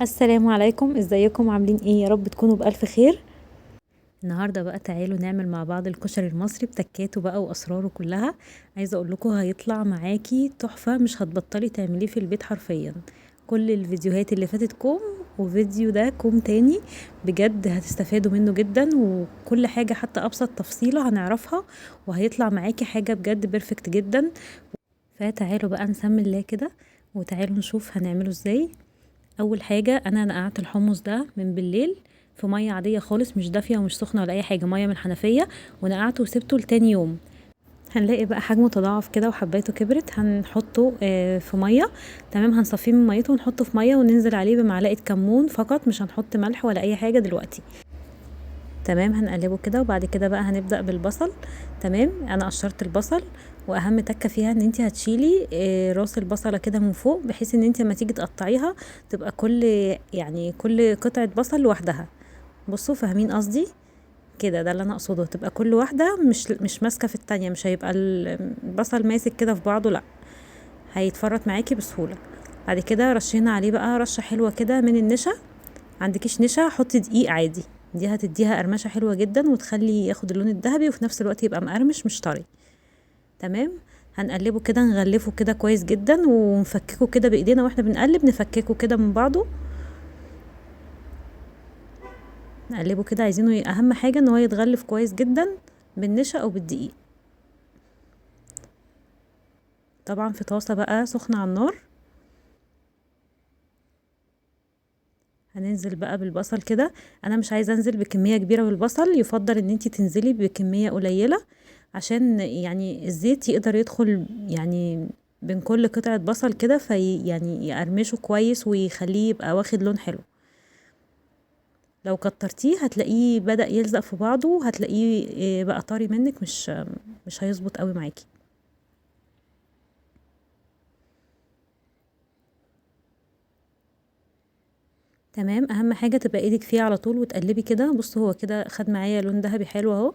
السلام عليكم، ازيكم عاملين ايه؟ يا رب تكونوا بألف خير. النهارده بقى تعالوا نعمل مع بعض الكشري المصري بتكاته بقى واسراره كلها. عايزه اقول لكم هيطلع معاكي تحفه، مش هتبطلي تعمليه في البيت حرفيا. كل الفيديوهات اللي فاتت كوم وفيديو ده كوم تاني. بجد هتستفادوا منه جدا، وكل حاجه حتى ابسط تفصيله هنعرفها، وهيطلع معاكي حاجه بجد بيرفكت جدا. فتعالوا بقى نسمي الله كده، وتعالوا نشوف هنعمله ازاي. اول حاجه انا نقعت الحمص ده من بالليل في ميه عاديه خالص، مش دافيه ومش سخنه ولا اي حاجه، ميه من الحنفيه، ونقعته وسبته لتاني يوم. هنلاقي بقى حجمه تضاعف كده وحبايته كبرت، هنحطه في ميه. تمام، هنصفيه من ميته ونحطه في ميه وننزل عليه بمعلقه كمون فقط، مش هنحط ملح ولا اي حاجه دلوقتي. تمام، هنقلبه كده وبعد كده بقى هنبدأ بالبصل. تمام، انا قشرت البصل، واهم تكه فيها ان انت هتشيلي راس البصله كده من فوق، بحيث ان انت لما تيجي تقطعيها تبقى كل قطعه بصل لوحدها. بصوا فاهمين قصدي؟ كده ده اللي انا اقصده، تبقى كل واحده مش ماسكه في التانية، مش هيبقى البصل ماسك كده في بعضه، لا، هيتفرط معاكي بسهوله. بعد كده رشينا عليه بقى رشه حلوه كده من النشا. عندكيش نشا حطي دقيق عادي، دي هتديها قرمشه حلوه جدا وتخلي ياخد اللون الذهبي، وفي نفس الوقت يبقى مقرمش مش طري. تمام، هنقلبه كده نغلفه كده كويس جدا، ونفككه كده بايدينا واحنا بنقلب، نفككه كده من بعضه. نقلبه كده، عايزينه اهم حاجه ان هو يتغلف كويس جدا بالنشا او بالدقيق. طبعا في طاسه بقى سخنه على النار، هننزل بقى بالبصل كده. انا مش عايزه انزل بكميه كبيره بالبصل، يفضل ان انتي تنزلي بكميه قليله، عشان يعني الزيت يقدر يدخل يعني بين كل قطعه بصل كده، في يعني يقرمشه كويس ويخليه يبقى واخد لون حلو. لو كترتيه هتلاقيه بدأ يلزق في بعضه، وهتلاقيه بقى طري منك، مش هيظبط قوي معاكي. تمام، اهم حاجه تبقى ايدك فيه على طول وتقلبي كده. بصوا هو كده خد معايا لون ذهبي حلو اهو.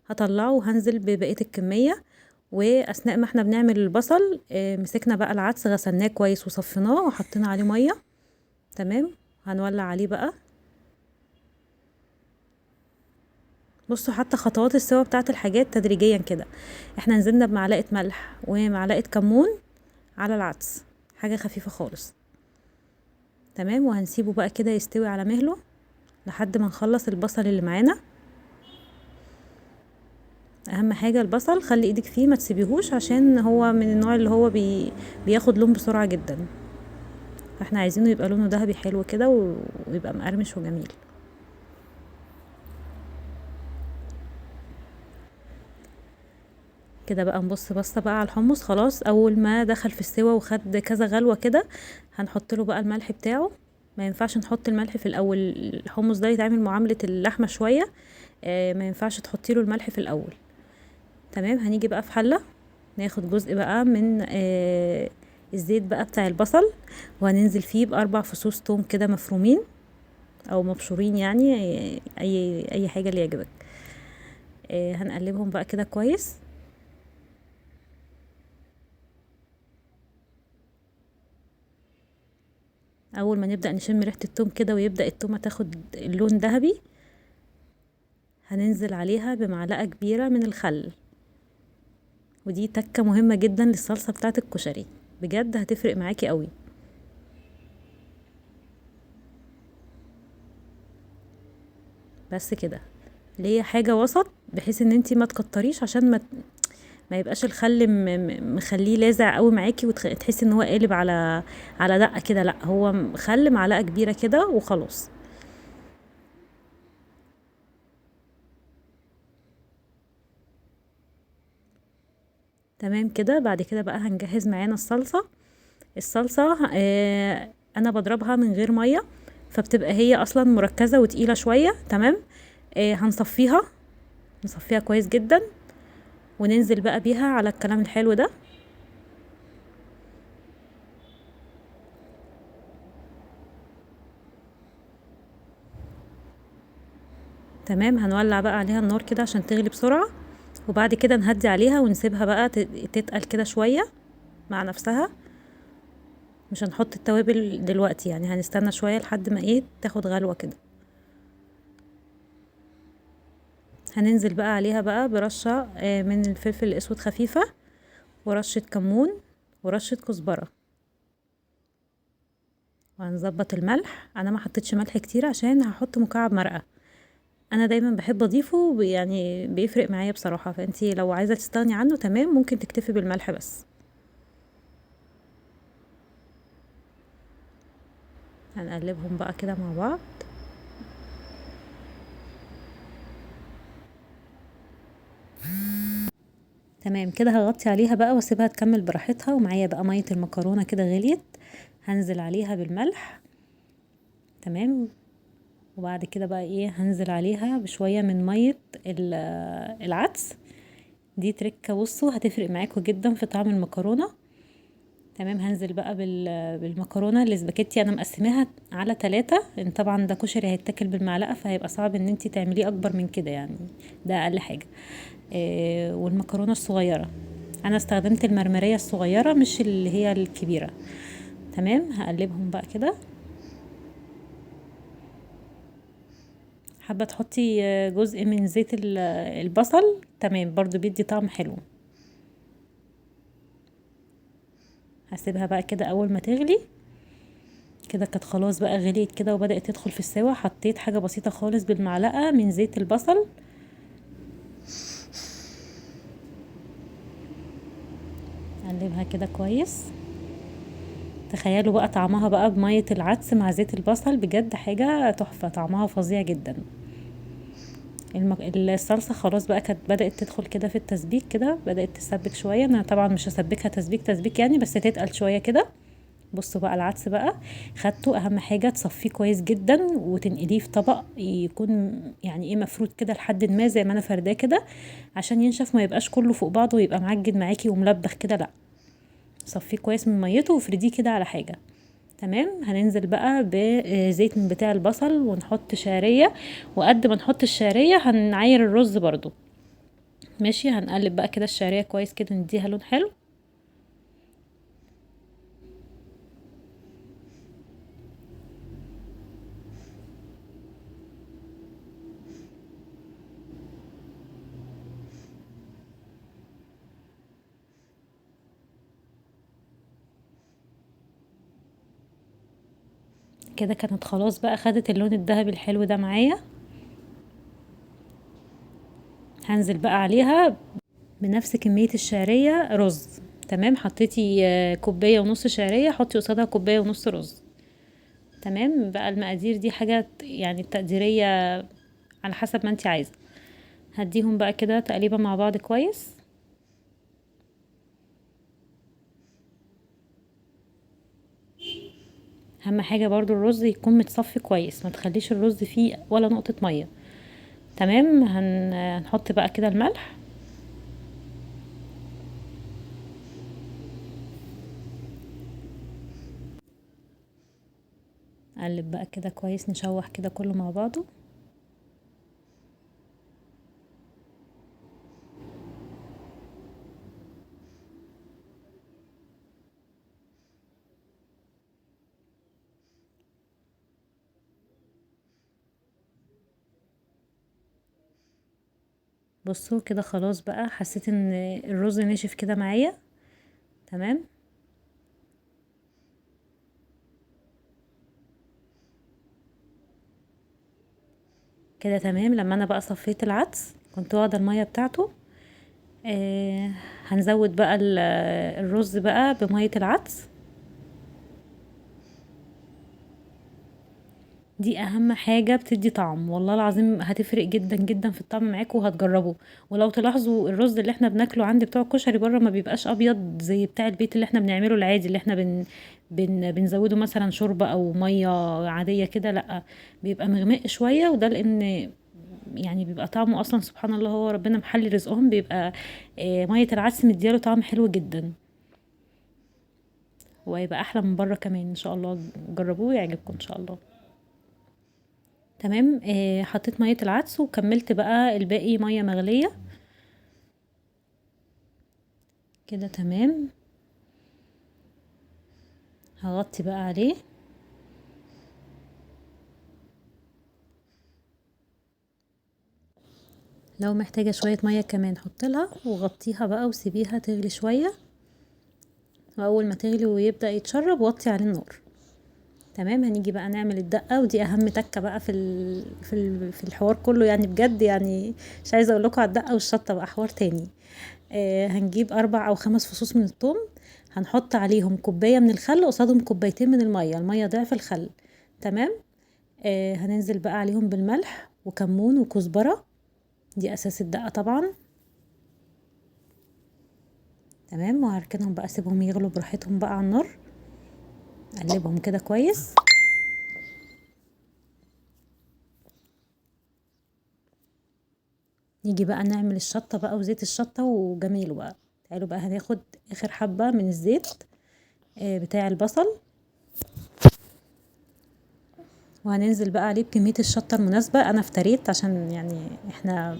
هطلعه وهنزل ببقيه الكميه. واثناء ما احنا بنعمل البصل مسكنا بقى العدس، غسلناه كويس وصفيناه وحطينا عليه ميه. تمام، هنولع عليه بقى. بصوا حتى خطوات السوا بتاعت الحاجات تدريجيا كده. احنا نزلنا بمعلقه ملح ومعلقه كمون على العدس، حاجه خفيفه خالص. تمام، وهنسيبه بقى كده يستوي على مهله لحد ما نخلص البصل اللي معانا. اهم حاجه البصل خلي ايدك فيه ما تسيبيهوش، عشان هو من النوع اللي هو بياخد لون بسرعه جدا. فاحنا عايزينه يبقى لونه ذهبي حلو كده ويبقى مقرمش وجميل. كده بقى نبص بصه بقى على الحمص، خلاص اول ما دخل في السوا وخد كذا غلوه كده، هنحط له بقى الملح بتاعه. ما ينفعش نحط الملح في الاول، الحمص ده يتعمل معامله اللحمه شويه. ما ينفعش تحطي له الملح في الاول. تمام، هنيجي بقى في حله، ناخد جزء بقى من الزيت بقى بتاع البصل، وهننزل فيه باربع فصوص توم كده مفرومين او مبشورين، يعني اي حاجه اللي يعجبك. هنقلبهم بقى كده كويس. اول ما نبدا نشم ريحه التوم كده ويبدا التومه تاخد اللون ذهبي، هننزل عليها بمعلقه كبيره من الخل. ودي تكه مهمه جدا للصلصه بتاعه الكشري، بجد هتفرق معاكي قوي. بس كده، اللي هي حاجه وسط، بحيث ان انتي ما تكتريش، عشان ما يبقاش الخل مخليه لاذع قوي معاكي وتحسي ان هو قالب على دقه كده، لا، هو خل معلقه كبيره كده وخلاص. تمام كده، بعد كده بقى هنجهز معانا الصلصه. انا بضربها من غير ميه، فبتبقى هي اصلا مركزه وتقيله شويه. تمام، نصفيها كويس جدا، وننزل بقى بيها على الكلام الحلو ده. تمام، هنولع بقى عليها النار كده عشان تغلي بسرعه، وبعد كده نهدي عليها ونسيبها بقى تتقل كده شويه مع نفسها. مش هنحط التوابل دلوقتي، يعني هنستنى شوية لحد ما ايه تاخد غلوة كده. هننزل بقى عليها بقى برشة من الفلفل الاسود خفيفة، ورشة كمون، ورشة كزبرة. وهنظبط الملح، انا ما حطيتش ملح كتير عشان هحط مكعب مرقة. انا دايما بحب اضيفه يعني بيفرق معايا بصراحة، فانتي لو عايزة تستغني عنه تمام، ممكن تكتفي بالملح بس. هنقلبهم بقى كده مع بعض. تمام كده، هغطي عليها بقى واسيبها تكمل براحتها. ومعايا بقى مية المكرونة كده غليت، هنزل عليها بالملح. تمام. وبعد كده بقى ايه هنزل عليها بشوية من مية العدس. دي تركة بصوا هتفرق معاكم جدا في طعم المكرونة. تمام. هنزل بقى بالمكرونة الاسباجيتي، انا مقسماها على 3، لان طبعا ده كشري هيتاكل بالمعلقة، فهيبقى صعب ان انتي تعمليه اكبر من كده يعني، ده اقل حاجة. والمكرونة الصغيرة انا استخدمت المرمرية الصغيرة مش اللي هي الكبيرة. تمام. هقلبهم بقى كده. حابة تحطي جزء من زيت البصل، تمام برضو بيدي طعم حلو. هسيبها بقى كده اول ما تغلي كده. كانت خلاص بقى غليت كده وبدأت تدخل في السوا، حطيت حاجة بسيطة خالص بالمعلقة من زيت البصل. اقلبها كده كويس. تخيلوا بقى طعمها بقى بمية العدس مع زيت البصل، بجد حاجة تحفة، طعمها فظيع جدا. الصلصة خلاص بقى كانت بدأت تدخل كده في التسبيك، كده بدأت تسبك شوية. انا طبعا مش هسبكها تسبيك يعني، بس تتقل شوية كده. بصوا بقى العدس بقى خدته، اهم حاجة تصفيه كويس جدا وتنقليه في طبق يكون يعني ايه مفرود كده لحد ما زي ما انا فرداه كده، عشان ينشف ما يبقاش كله فوق بعضه ويبقى معجن معاكي وملبخ كده، لا. صفيه كويس من ميته وفرديه كده على حاجة. تمام. هننزل بقى بزيت من بتاع البصل ونحط شعرية، وقد ما نحط الشعرية هنعاير الرز برضو. ماشي. هنقلب بقى كده الشعرية كويس كده نديها لون حلو. كده كانت خلاص بقى خدت اللون الذهبي الحلو ده معايا. هنزل بقى عليها بنفس كمية الشعرية رز. تمام. حطيتي كوباية ونص شعرية، حطي قصادها كوباية ونص رز. تمام. بقى المقادير دي حاجة يعني التقديرية على حسب ما انت عايزة. هديهم بقى كده تقليبة مع بعض كويس. اهم حاجة برضو الرز يكون متصفي كويس، ما تخليش الرز فيه ولا نقطة مية. تمام. هنحط بقى كده الملح. نقلب بقى كده كويس، نشوح كده كله مع بعضه. بصوا كده خلاص بقى، حسيت ان الرز ناشف كده معايا. تمام. كده تمام. لما انا بقى صفيت العدس كنت واخده الميه بتاعته. آه هنزود بقى الرز بقى بميه العدس. دي اهم حاجة بتدي طعم، والله العظيم هتفرق جدا جدا في الطعم معاكم وهتجربوا. ولو تلاحظوا الرز اللي احنا بناكله عند بتوع الكشري بره ما بيبقاش ابيض زي بتاع البيت اللي احنا بنعمله العادي، اللي احنا بنزوده مثلا شوربة او مية عادية كده، لا. بيبقى مغمق شوية، وده لان يعني بيبقى طعمه اصلا سبحان الله، هو ربنا محلي رزقهم، بيبقى مية العدس مدياله طعم حلو جدا، وهيبقى احلى من بره كمان ان شاء الله. جربوه يعجبكم ان شاء الله. تمام. حطيت ميه العدس وكملت بقى الباقي ميه مغليه. كده تمام. هغطي بقى عليه. لو محتاجة شوية مية كمان حطلها وغطيها بقى وسيبيها تغلي شوية، واول ما تغلي ويبدأ يتشرب وطي عليه النار. تمام. هنيجي بقى نعمل الدقة، ودي اهم تكة بقى في الحوار كله يعني بجد، يعني مش عايزة اقول لكم على الدقة والشطة بقى حوار تاني. هنجيب 4 أو 5 فصوص من الثوم، هنحط عليهم كوباية من الخل قصادهم كوبايتين من المية، المية ضعف الخل. تمام. هننزل بقى عليهم بالملح وكمون وكزبرة، دي اساس الدقة طبعا. تمام. وهركنهم بقى اسيبهم يغلوا براحتهم بقى على النار، اقلبهم كده كويس. نيجي بقى نعمل الشطة بقى وزيت الشطة وجميله بقى. تعالوا بقى هناخد اخر حبة من الزيت بتاع البصل، وهننزل بقى عليه بكمية الشطة المناسبة. انا افتريت عشان يعني احنا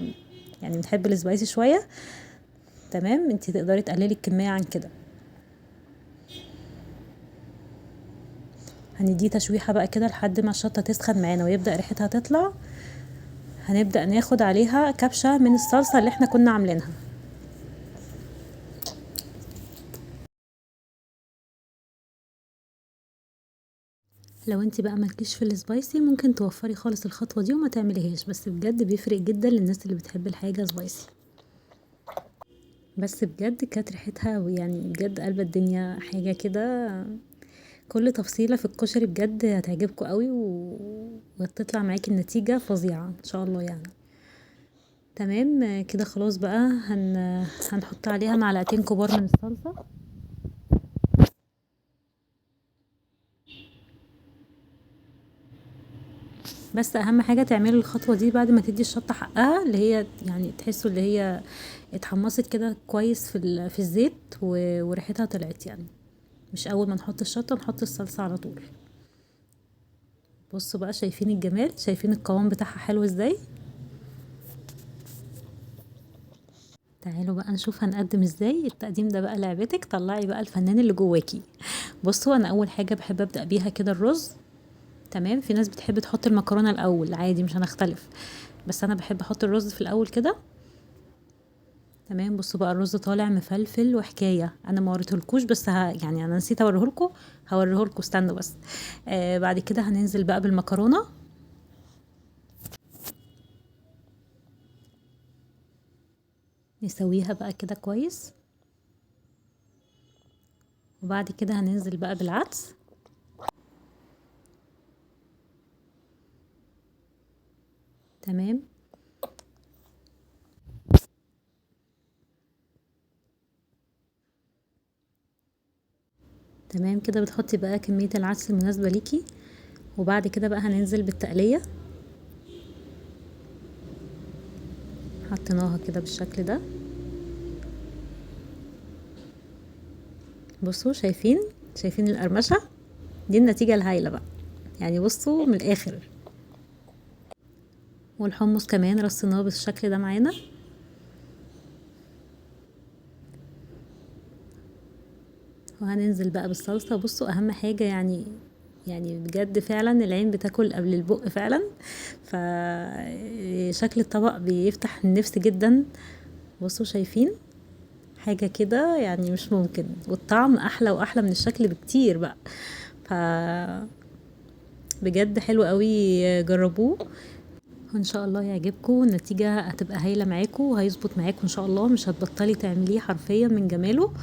يعني بنحب السبايسي شوية. تمام. انتي تقدري تقللي الكمية عن كده. هنديه تشويحة بقى كده لحد ما الشطة تسخن معانا ويبدأ ريحتها تطلع. هنبدأ ناخد عليها كبشة من الصلصة اللي احنا كنا عاملينها. لو انت بقى مالكيش في السبايسي ممكن توفري خالص الخطوة دي وما تعمليهاش، بس بجد بيفرق جدا للناس اللي بتحب الحاجة سبايسي. بس بجد كانت ريحتها يعني بجد قلب الدنيا حاجة كده. كل تفصيلة في الكشري بجد هتعجبكم قوي وهتطلع معاكي النتيجة فظيعة ان شاء الله يعني. تمام كده خلاص بقى. هنحط عليها معلقتين كبار من الصلصة. بس اهم حاجة تعملي الخطوة دي بعد ما تدي الشطة حقها، اللي هي يعني تحسوا اللي هي اتحمصت كده كويس في الزيت وريحتها طلعت يعني. مش اول ما نحط الشطة نحط الصلصة على طول. بصوا بقى، شايفين الجمال؟ شايفين القوام بتاعها حلو ازاي؟ تعالوا بقى نشوف هنقدم ازاي. التقديم ده بقى لعبتك، طلعي بقى الفنان اللي جواكي. بصوا انا اول حاجة بحب ابدأ بيها كده الرز. تمام. في ناس بتحب تحط المكرونة الاول، عادي مش هنختلف، بس انا بحب احط الرز في الاول كده. تمام. بصوا بقى الرز طالع مفلفل وحكايه. انا ما وريتهولكوش بس يعني انا نسيت اوريهولكوا. هوريهولكوا استنوا بس. بعد كده هننزل بقى بالمكرونه. نسويها بقى كده كويس. وبعد كده هننزل بقى بالعدس. تمام. تمام كده بتحطي بقى كميه العدس المناسبه ليكي. وبعد كده بقى هننزل بالتقليه. حطيناها كده بالشكل ده. بصوا شايفين القرمشه؟ دي النتيجه الهايله بقى يعني. بصوا من الاخر. والحمص كمان رصيناه بالشكل ده معانا. وهننزل بقى بالصلصة. بصوا اهم حاجة يعني بجد فعلا العين بتاكل قبل البق فعلا. فشكل الطبق بيفتح النفس جدا. بصوا شايفين حاجة كده يعني مش ممكن، والطعم احلى واحلى من الشكل بكتير بقى. ف بجد حلو قوي، جربوه وان شاء الله يعجبكم. النتيجة هتبقى هايلة معاكم وهيظبط معاكم ان شاء الله، مش هتبطلي تعمليه حرفيا من جماله.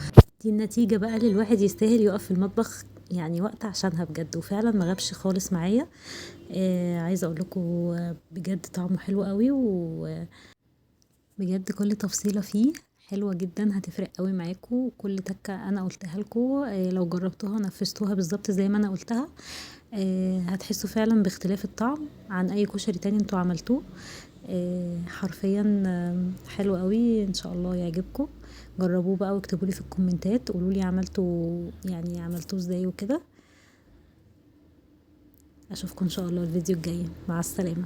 دي النتيجة بقى اللي الواحد يستاهل يقف في المطبخ يعني وقت عشانها بجد. وفعلا ما غابش خالص معايا. عايزة اقول لكم بجد طعمه حلو قوي، وبجد كل تفصيلة فيه حلوة جدا، هتفرق قوي معاكم. وكل تكة انا قلتها لكم لو جربتوها نفذتوها بالظبط زي ما انا قلتها هتحسوا فعلا باختلاف الطعم عن اي كشري تاني انتوا عملتوه. حرفيا حلو قوي. ان شاء الله يعجبكم. جربوه بقى واكتبوا لي في الكومنتات، قولوا لي عملتوه ازاي وكده. اشوفكم ان شاء الله الفيديو الجاي. مع السلامة.